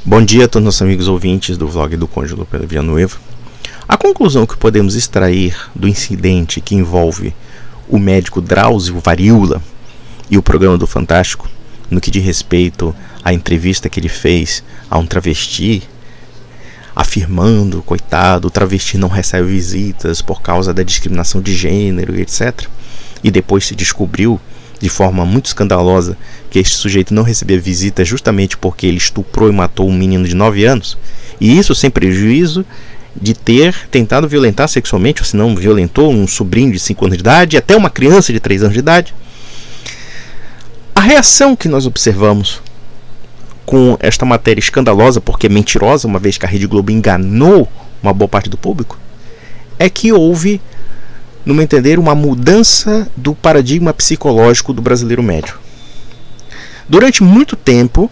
Bom dia a todos os nossos amigos ouvintes do vlog do Cônjuge Pedro Villanueva. A conclusão que podemos extrair do incidente que envolve o médico Drauzio Varilla e o programa do Fantástico, no que diz respeito à entrevista que ele fez a um travesti, afirmando, coitado, o travesti não recebe visitas por causa da discriminação de gênero, etc. E depois se descobriu, de forma muito escandalosa, que este sujeito não recebia visita justamente porque ele estuprou e matou um menino de 9 anos, e isso sem prejuízo de ter tentado violentar sexualmente, ou se não violentou um sobrinho de 5 anos de idade, até uma criança de 3 anos de idade. A reação que nós observamos com esta matéria escandalosa, porque é mentirosa, uma vez que a Rede Globo enganou uma boa parte do público, é que houve, no meu entender, uma mudança do paradigma psicológico do brasileiro médio. Durante muito tempo,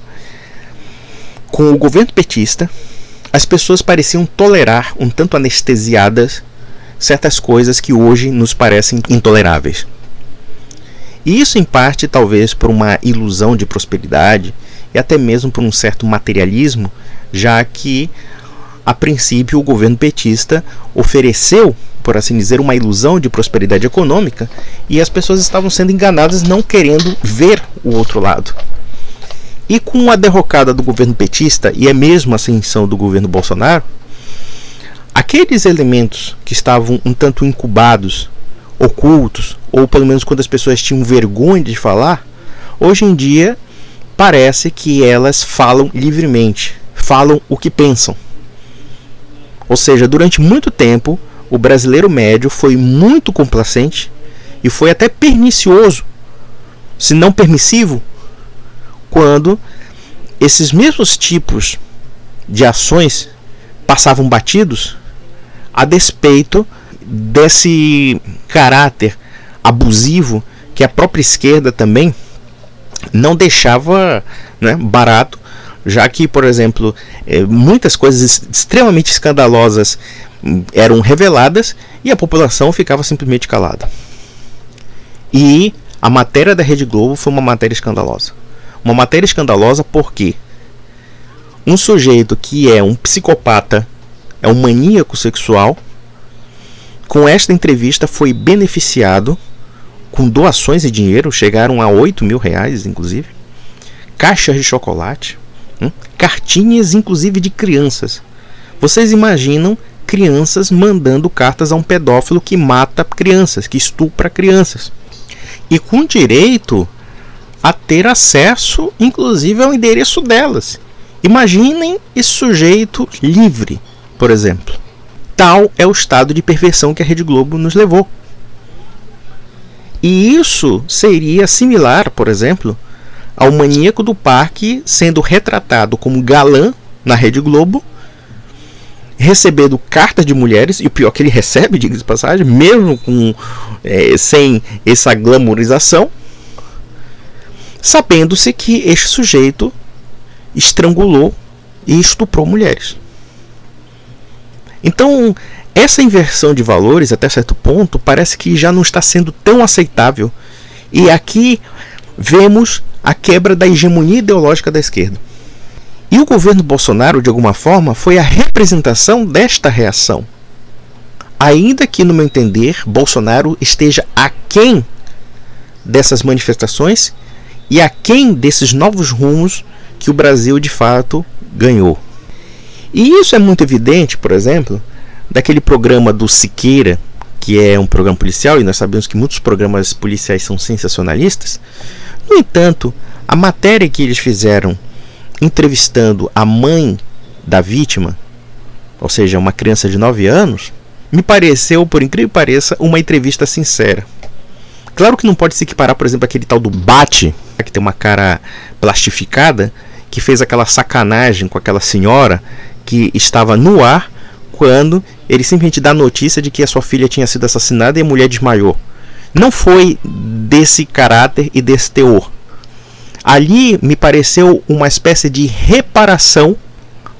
com o governo petista, as pessoas pareciam tolerar, um tanto anestesiadas, certas coisas que hoje nos parecem intoleráveis. E isso em parte talvez por uma ilusão de prosperidade e até mesmo por um certo materialismo, já que a princípio o governo petista ofereceu, por assim dizer, uma ilusão de prosperidade econômica, e as pessoas estavam sendo enganadas, não querendo ver o outro lado. E com a derrocada do governo petista e a mesma ascensão do governo Bolsonaro, aqueles elementos que estavam um tanto incubados, ocultos, ou pelo menos quando as pessoas tinham vergonha de falar, hoje em dia parece que elas falam livremente, falam o que pensam. Ou seja, durante muito tempo, o brasileiro médio foi muito complacente e foi até pernicioso, se não permissivo, quando esses mesmos tipos de ações passavam batidos a despeito desse caráter abusivo que a própria esquerda também não deixava, né, barato, já que, por exemplo, muitas coisas extremamente escandalosas eram reveladas e a população ficava simplesmente calada. E a matéria da Rede Globo foi uma matéria escandalosa. Uma matéria escandalosa porque um sujeito que é um psicopata, é um maníaco sexual, com esta entrevista foi beneficiado com doações de dinheiro, chegaram a R$8.000, inclusive, caixas de chocolate, cartinhas, inclusive de crianças. Vocês imaginam crianças mandando cartas a um pedófilo que mata crianças, que estupra crianças, e com direito a ter acesso, inclusive, ao endereço delas. Imaginem esse sujeito livre, por exemplo. Tal é o estado de perversão que a Rede Globo nos levou. E isso seria similar, por exemplo, ao maníaco do parque sendo retratado como galã na Rede Globo, recebendo cartas de mulheres, e o pior que ele recebe, diga-se de passagem, mesmo com, sem essa glamorização, sabendo-se que este sujeito estrangulou e estuprou mulheres. Então, essa inversão de valores, até certo ponto, parece que já não está sendo tão aceitável. E aqui vemos a quebra da hegemonia ideológica da esquerda. E o governo Bolsonaro, de alguma forma, foi a representação desta reação. Ainda que, no meu entender, Bolsonaro esteja aquém dessas manifestações e aquém desses novos rumos que o Brasil, de fato, ganhou. E isso é muito evidente, por exemplo, daquele programa do Siqueira, que é um programa policial, e nós sabemos que muitos programas policiais são sensacionalistas. No entanto, a matéria que eles fizeram entrevistando a mãe da vítima, ou seja, uma criança de 9 anos, me pareceu, por incrível que pareça, uma entrevista sincera. Claro que não pode se equiparar, por exemplo, aquele tal do Bate, que tem uma cara plastificada, que fez aquela sacanagem com aquela senhora que estava no ar quando ele simplesmente dá a notícia de que a sua filha tinha sido assassinada e a mulher desmaiou. Não foi desse caráter e desse teor. Ali me pareceu uma espécie de reparação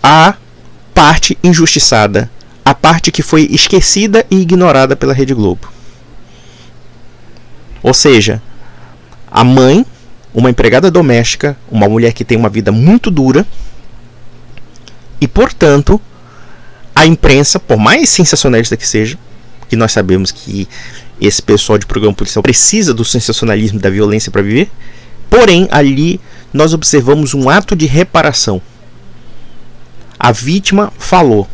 à parte injustiçada, a parte que foi esquecida e ignorada pela Rede Globo. Ou seja, a mãe, uma empregada doméstica, uma mulher que tem uma vida muito dura, E, portanto, a imprensa, por mais sensacionalista que seja, que nós sabemos que esse pessoal de programa policial precisa do sensacionalismo e da violência para viver, porém, ali nós observamos um ato de reparação. A vítima falou,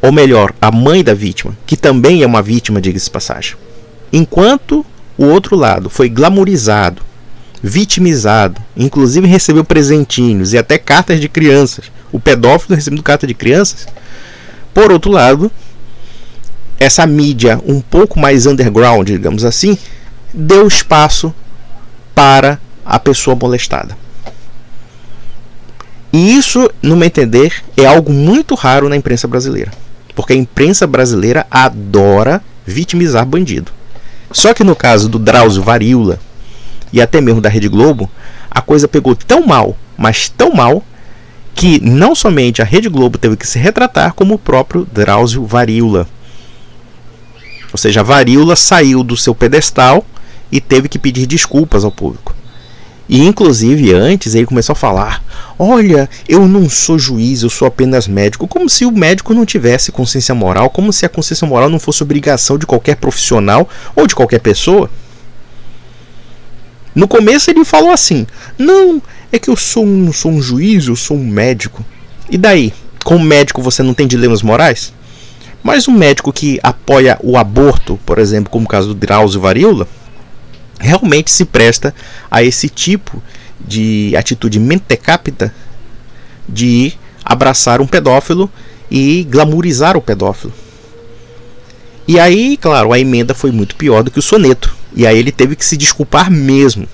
ou melhor, a mãe da vítima, que também é uma vítima, diga-se de passagem. Enquanto o outro lado foi glamourizado, vitimizado, inclusive recebeu presentinhos e até cartas de crianças, o pedófilo recebendo carta de crianças, por outro lado, essa mídia um pouco mais underground, digamos assim, deu espaço para a pessoa molestada. E isso, no meu entender, é algo muito raro na imprensa brasileira, porque a imprensa brasileira adora vitimizar bandido. Só que no caso do Drauzio Varilla e até mesmo da Rede Globo, a coisa pegou tão mal, mas tão mal, que não somente a Rede Globo teve que se retratar, como o próprio Drauzio Varilla. Ou seja, a Varilla saiu do seu pedestal e teve que pedir desculpas ao público. E inclusive antes ele começou a falar: olha, eu não sou juiz, eu sou apenas médico. Como se o médico não tivesse consciência moral, como se a consciência moral não fosse obrigação de qualquer profissional ou de qualquer pessoa. No começo ele falou assim: não, é que eu não sou um juiz, eu sou um médico. E daí? Como médico você não tem dilemas morais? Mas um médico que apoia o aborto, por exemplo, como o caso do Drauzio Varilla, realmente se presta a esse tipo de atitude mentecapta de abraçar um pedófilo e glamourizar o pedófilo. E aí, claro, a emenda foi muito pior do que o soneto. E aí ele teve que se desculpar mesmo.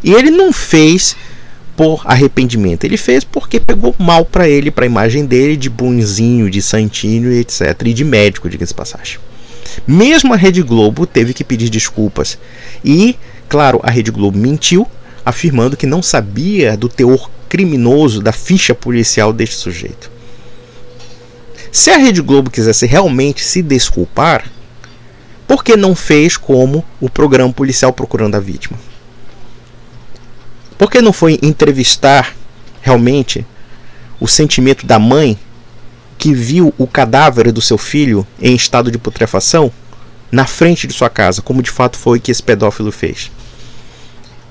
E ele não fez por arrependimento. Ele fez porque pegou mal para ele, para a imagem dele, de bonzinho, de santinho, etc. E de médico, diga-se de passagem. Mesmo a Rede Globo teve que pedir desculpas. E, claro, a Rede Globo mentiu, afirmando que não sabia do teor criminoso da ficha policial deste sujeito. Se a Rede Globo quisesse realmente se desculpar, por que não fez como o programa policial Procurando a Vítima? Por que não foi entrevistar realmente o sentimento da mãe que viu o cadáver do seu filho em estado de putrefação na frente de sua casa, como de fato foi que esse pedófilo fez?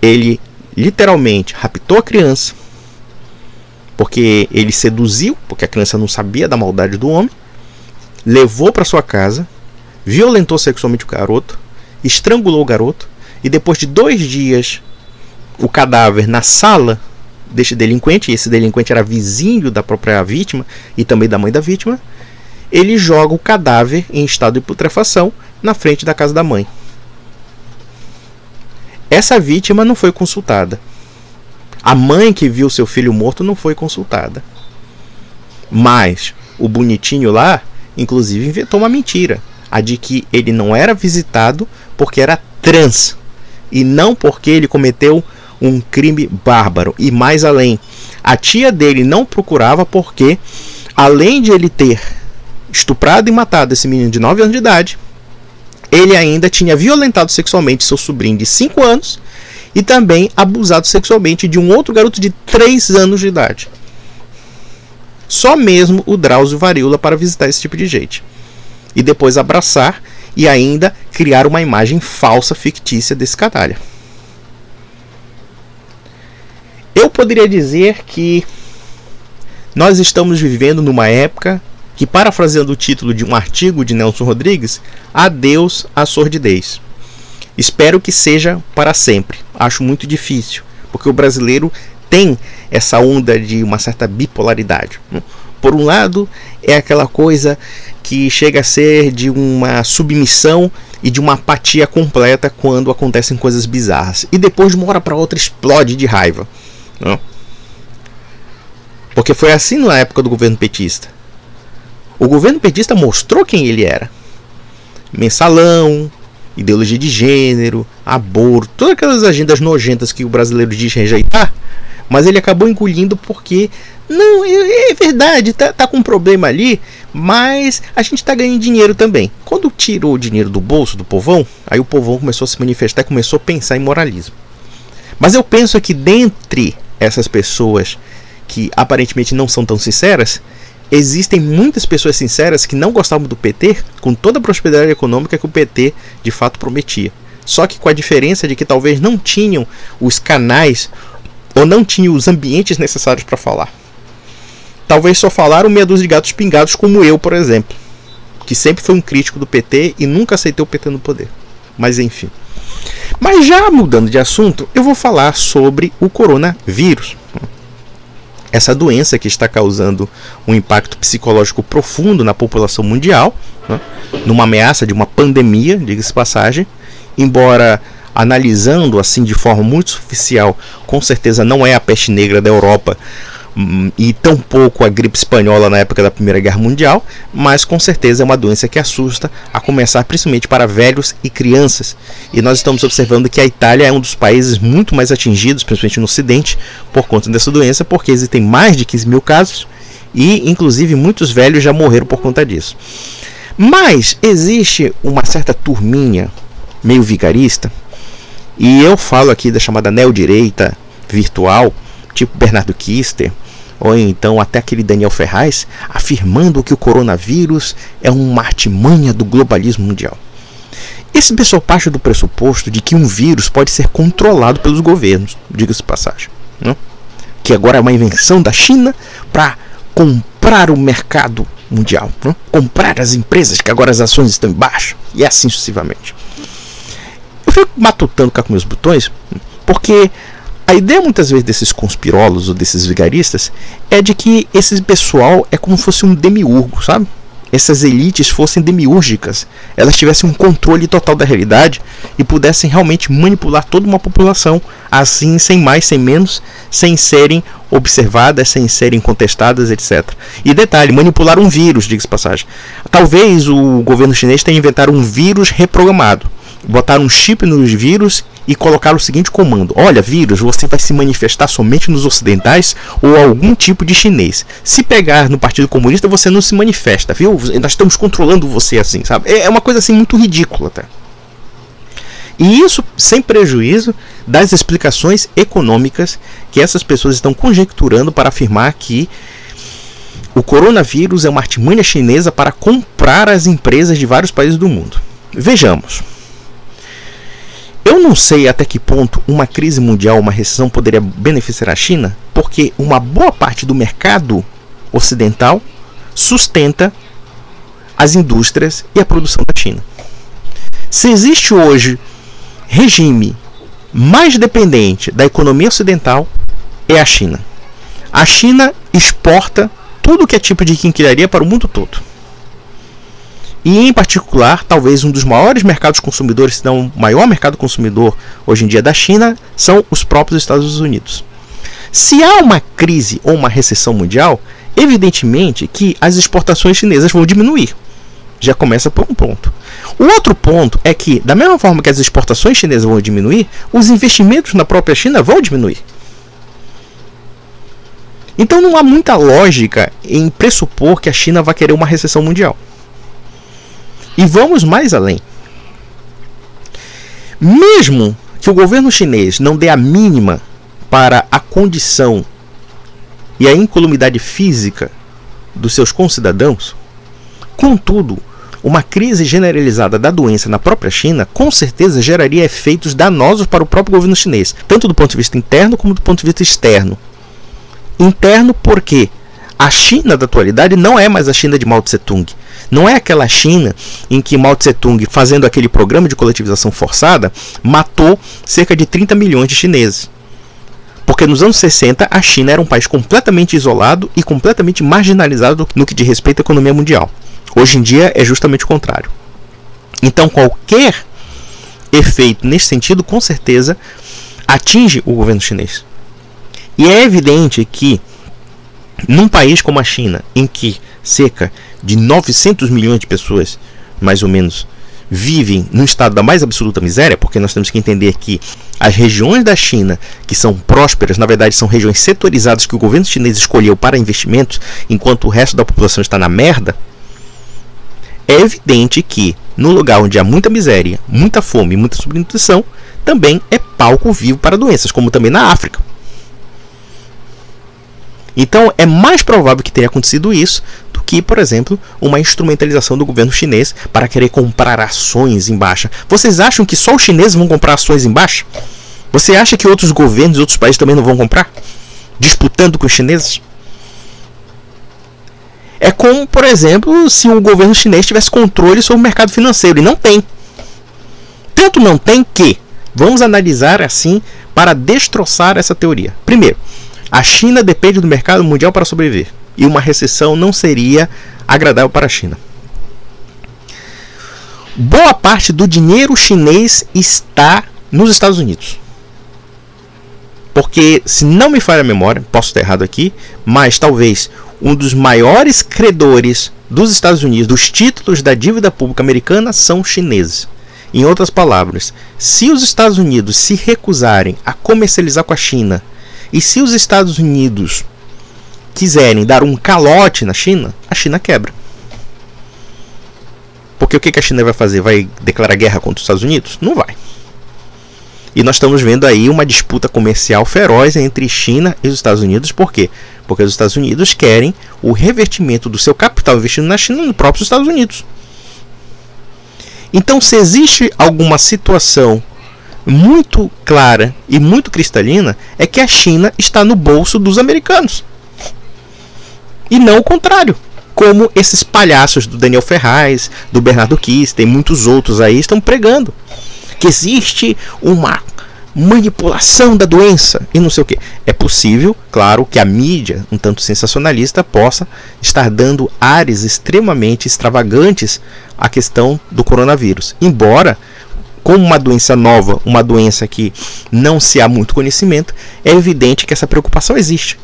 Ele literalmente raptou a criança, porque ele seduziu, porque a criança não sabia da maldade do homem, levou para sua casa, violentou sexualmente o garoto, estrangulou o garoto, e depois de 2 dias o cadáver na sala deste delinquente, e esse delinquente era vizinho da própria vítima e também da mãe da vítima, ele joga o cadáver em estado de putrefação na frente da casa da mãe. Essa vítima não foi consultada. A mãe que viu seu filho morto não foi consultada. Mas o bonitinho lá, inclusive, inventou uma mentira. A de que ele não era visitado porque era trans. E não porque ele cometeu um crime bárbaro. E mais além, a tia dele não procurava porque, além de ele ter estuprado e matado esse menino de 9 anos de idade, ele ainda tinha violentado sexualmente seu sobrinho de 5 anos e também abusado sexualmente de um outro garoto de 3 anos de idade. Só mesmo o Drauzio Varilla para visitar esse tipo de gente. E depois abraçar e ainda criar uma imagem falsa, fictícia desse canalha. Eu poderia dizer que nós estamos vivendo numa época que, parafraseando o título de um artigo de Nelson Rodrigues, adeus à sordidez. Espero que seja para sempre. Acho muito difícil, porque o brasileiro tem essa onda de uma certa bipolaridade. Por um lado, é aquela coisa que chega a ser de uma submissão e de uma apatia completa quando acontecem coisas bizarras. E depois, de uma hora para outra, explode de raiva. Não? Porque foi assim na época do governo petista. O governo petista mostrou quem ele era. Mensalão, ideologia de gênero, aborto, todas aquelas agendas nojentas que o brasileiro diz rejeitar, mas ele acabou engolindo porque, não, é verdade, tá com um problema ali, mas a gente tá ganhando dinheiro também. Quando tirou o dinheiro do bolso do povão, aí o povão começou a se manifestar e começou a pensar em moralismo. Mas eu penso que dentre essas pessoas que aparentemente não são tão sinceras, existem muitas pessoas sinceras que não gostavam do PT com toda a prosperidade econômica que o PT de fato prometia. Só que com a diferença de que talvez não tinham os canais ou não tinham os ambientes necessários para falar. Talvez só falaram meia dúzia de gatos pingados, como eu, por exemplo, que sempre foi um crítico do PT e nunca aceitei o PT no poder. Mas enfim. Mas já mudando de assunto, eu vou falar sobre o coronavírus. Essa doença que está causando um impacto psicológico profundo na população mundial, né, numa ameaça de uma pandemia, diga-se passagem, embora analisando assim de forma muito superficial, com certeza não é a peste negra da Europa e tampouco a gripe espanhola na época da Primeira Guerra Mundial, mas com certeza é uma doença que assusta, a começar principalmente para velhos e crianças. E nós estamos observando que a Itália é um dos países muito mais atingidos, principalmente no Ocidente, por conta dessa doença, porque existem mais de 15 mil casos e inclusive muitos velhos já morreram por conta disso. Mas existe uma certa turminha meio vigarista, e eu falo aqui da chamada neodireita virtual, tipo Bernardo Kister, ou então até aquele Daniel Ferraz, afirmando que o coronavírus é uma artimanha do globalismo mundial. Esse pessoal parte do pressuposto de que um vírus pode ser controlado pelos governos, diga-se de passagem, né? Que agora é uma invenção da China para comprar o mercado mundial, né? Comprar as empresas, que agora as ações estão em baixa, e assim sucessivamente. Eu fico matutando cá com meus botões, porque a ideia muitas vezes desses conspirolos ou desses vigaristas é de que esse pessoal é como se fosse um demiurgo, sabe? Essas elites fossem demiúrgicas, elas tivessem um controle total da realidade e pudessem realmente manipular toda uma população, assim, sem mais, sem menos, sem serem observadas, sem serem contestadas, etc. E detalhe, manipular um vírus, diga-se de passagem. Talvez o governo chinês tenha inventado um vírus reprogramado. Botar um chip nos vírus e colocar o seguinte comando: olha, vírus, você vai se manifestar somente nos ocidentais ou algum tipo de chinês. Se pegar no Partido Comunista, você não se manifesta, viu? Nós estamos controlando você assim, sabe? É uma coisa assim muito ridícula até. E isso sem prejuízo das explicações econômicas que essas pessoas estão conjecturando para afirmar que o coronavírus é uma artimanha chinesa para comprar as empresas de vários países do mundo. Vejamos. Eu não sei até que ponto uma crise mundial, uma recessão poderia beneficiar a China, porque uma boa parte do mercado ocidental sustenta as indústrias e a produção da China. Se existe hoje regime mais dependente da economia ocidental, é a China. A China exporta tudo que é tipo de quinquilharia para o mundo todo. E em particular, talvez um dos maiores mercados consumidores, se não o maior mercado consumidor hoje em dia da China, são os próprios Estados Unidos. Se há uma crise ou uma recessão mundial, evidentemente que as exportações chinesas vão diminuir. Já começa por um ponto. O outro ponto é que, da mesma forma que as exportações chinesas vão diminuir, os investimentos na própria China vão diminuir. Então não há muita lógica em pressupor que a China vai querer uma recessão mundial. E vamos mais além. Mesmo que o governo chinês não dê a mínima para a condição e a incolumidade física dos seus concidadãos, contudo, uma crise generalizada da doença na própria China com certeza geraria efeitos danosos para o próprio governo chinês, tanto do ponto de vista interno como do ponto de vista externo. Interno porque a China da atualidade não é mais a China de Mao Tse-tung. Não é aquela China em que Mao Tse-tung, fazendo aquele programa de coletivização forçada, matou cerca de 30 milhões de chineses. Porque nos anos 60 a China era um país completamente isolado e completamente marginalizado no que diz respeito à economia mundial. Hoje em dia é justamente o contrário. Então qualquer efeito nesse sentido, com certeza, atinge o governo chinês. E é evidente que num país como a China, em que cerca de 900 milhões de pessoas, mais ou menos, vivem num estado da mais absoluta miséria, porque nós temos que entender que as regiões da China que são prósperas, na verdade são regiões setorizadas que o governo chinês escolheu para investimentos, enquanto o resto da população está na merda. É evidente que no lugar onde há muita miséria, muita fome e muita subnutrição, também é palco vivo para doenças, como também na África. Então é mais provável que tenha acontecido isso do que, por exemplo, uma instrumentalização do governo chinês para querer comprar ações em baixa. Vocês acham que só os chineses vão comprar ações em baixa? Você acha que outros governos e outros países também não vão comprar? Disputando com os chineses? É como, por exemplo, se o governo chinês tivesse controle sobre o mercado financeiro. E não tem. Tanto não tem que vamos analisar assim para destroçar essa teoria. Primeiro, a China depende do mercado mundial para sobreviver. E uma recessão não seria agradável para a China. Boa parte do dinheiro chinês está nos Estados Unidos. Porque, se não me falha a memória, posso estar errado aqui, mas talvez um dos maiores credores dos Estados Unidos, dos títulos da dívida pública americana, são chineses. Em outras palavras, se os Estados Unidos se recusarem a comercializar com a China, e se os Estados Unidos quiserem dar um calote na China, a China quebra. Porque o que a China vai fazer? Vai declarar guerra contra os Estados Unidos? Não vai. E nós estamos vendo aí uma disputa comercial feroz entre China e os Estados Unidos. Por quê? Porque os Estados Unidos querem o revertimento do seu capital investido na China nos próprios Estados Unidos. Então, se existe alguma situação muito clara e muito cristalina, é que a China está no bolso dos americanos. E não o contrário. Como esses palhaços do Daniel Ferraz, do Bernardo Kister e muitos outros aí estão pregando. Que existe uma manipulação da doença e não sei o que. É possível, claro, que a mídia, um tanto sensacionalista, possa estar dando ares extremamente extravagantes à questão do coronavírus. Embora, como uma doença nova, uma doença que não se há muito conhecimento, é evidente que essa preocupação existe.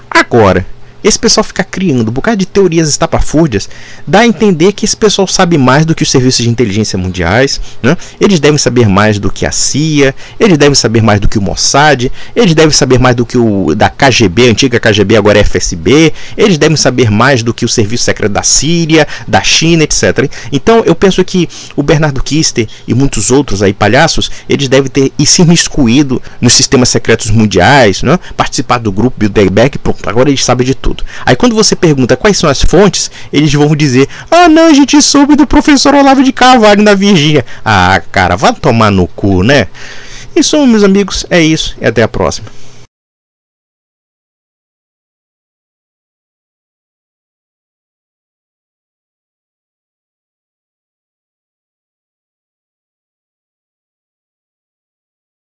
Agora, esse pessoal fica criando um bocado de teorias estapafúrdias, dá a entender que esse pessoal sabe mais do que os serviços de inteligência mundiais, né? Eles devem saber mais do que a CIA, eles devem saber mais do que o Mossad, eles devem saber mais do que o da KGB, antiga KGB, agora é FSB, eles devem saber mais do que o serviço secreto da Síria, da China, etc. Então eu penso que o Bernardo Kister e muitos outros aí palhaços, eles devem ter se miscuído nos sistemas secretos mundiais, né? Participado do grupo Bilderberg, pronto, agora eles sabem de tudo. Aí quando você pergunta quais são as fontes, eles vão dizer: ah não, a gente soube do professor Olavo de Carvalho na Virgínia. Ah, cara, vai tomar no cu, né? Isso, meus amigos, é isso e até a próxima.